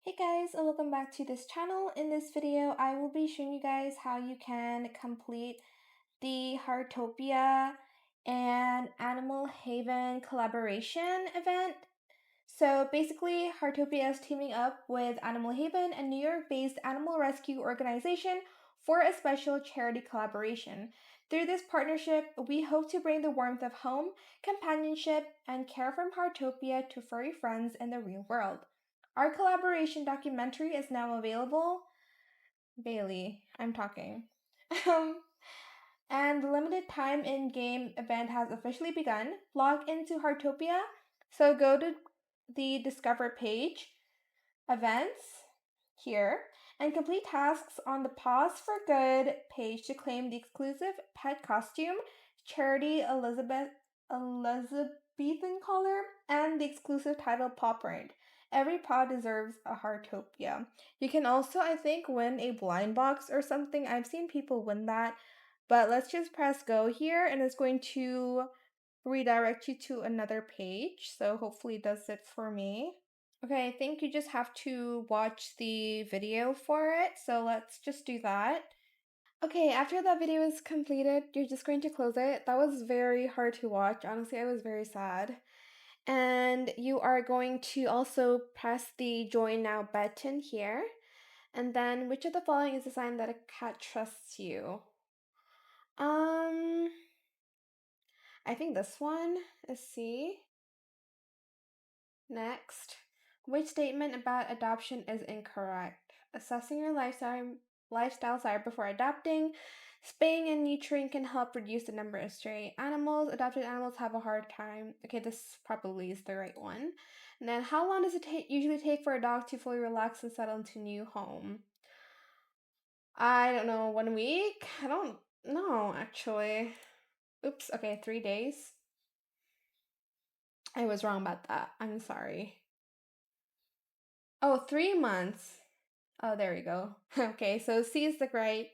Hey guys, and welcome back to this channel. In this video, I will be showing you guys how you can complete the Heartopia and Animal Haven collaboration event. So basically, Heartopia is teaming up with Animal Haven, a New York-based animal rescue organization, for a special charity collaboration. Through this partnership, we hope to bring the warmth of home, companionship, and care from Heartopia to furry friends in the real world. Our collaboration documentary is now available. Bailey, I'm talking. Um, and the limited time in-game event has officially begun. Log into Heartopia. So go to the Discover page, Events, here, and complete tasks on the Pause for Good page to claim the exclusive pet costume, Charity Elizabethan collar, and the exclusive title Paw Print. Every paw deserves a Heartopia. You can also, I think, win a blind box or something. I've seen people win that. But let's just press go here, and it's going to redirect you to another page. So hopefully it does it for me. Okay, I think you just have to watch the video for it. So let's just do that. Okay, after that video is completed, you're just going to close it. That was very hard to watch. Honestly, I was very sad. And you are going to also press the join now button here. And then which of the following is a sign that a cat trusts you? I think this one is C. Next. Which statement about adoption is incorrect? Assessing your lifestyle before adopting. Spaying and neutering can help reduce the number of stray animals. Adopted animals have a hard time. Okay, this probably is the right one. And then how long does it usually take for a dog to fully relax and settle into a new home? I don't know, 1 week? I don't know, actually. Oops, okay, 3 days. I was wrong about that. I'm sorry. Oh, 3 months. Oh, there we go. Okay, so C is the right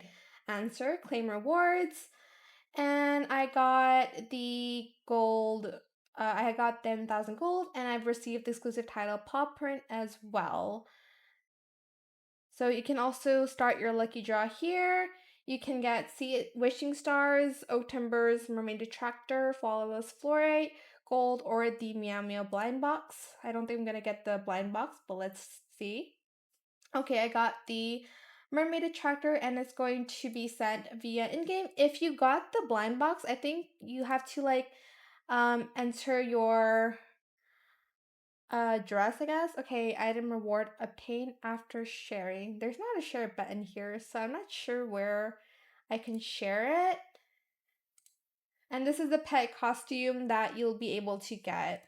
answer. Claim rewards. And I got the gold. I got 10,000 gold, and I've received the exclusive title Paw Print as well. So you can also start your lucky draw here. You can get Wishing Stars, Oak Timbers, Mermaid Attractor, Flawless Fluorite, Gold, or the Meow Meow Blind Box. I don't think I'm gonna get the blind box, but let's see. Okay, I got the Mermaid Attractor, and it's going to be sent via in-game. If you got the blind box, I think you have to enter your address, I guess. Okay, item reward obtained after sharing. There's not a share button here, so I'm not sure where I can share it. And this is the pet costume that you'll be able to get.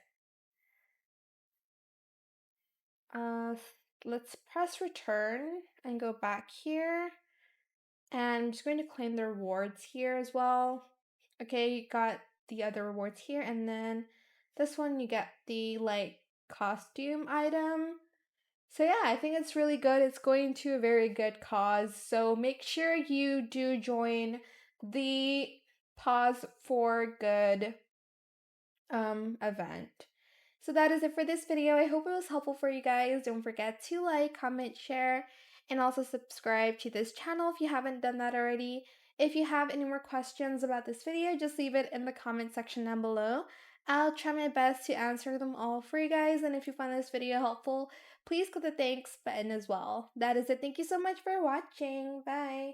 Let's press return and go back here. And I'm just going to claim the rewards here as well. Okay, you got the other rewards here, and then this one you get the costume item. So yeah, I think it's really good. It's going to a very good cause. So make sure you do join the Pause for Good event. So that is it for this video. I hope it was helpful for you guys. Don't forget to like, comment, share, and also subscribe to this channel if you haven't done that already. If you have any more questions about this video, just leave it in the comment section down below. I'll try my best to answer them all for you guys, and if you find this video helpful, please click the thanks button as well. That is it. Thank you so much for watching. Bye!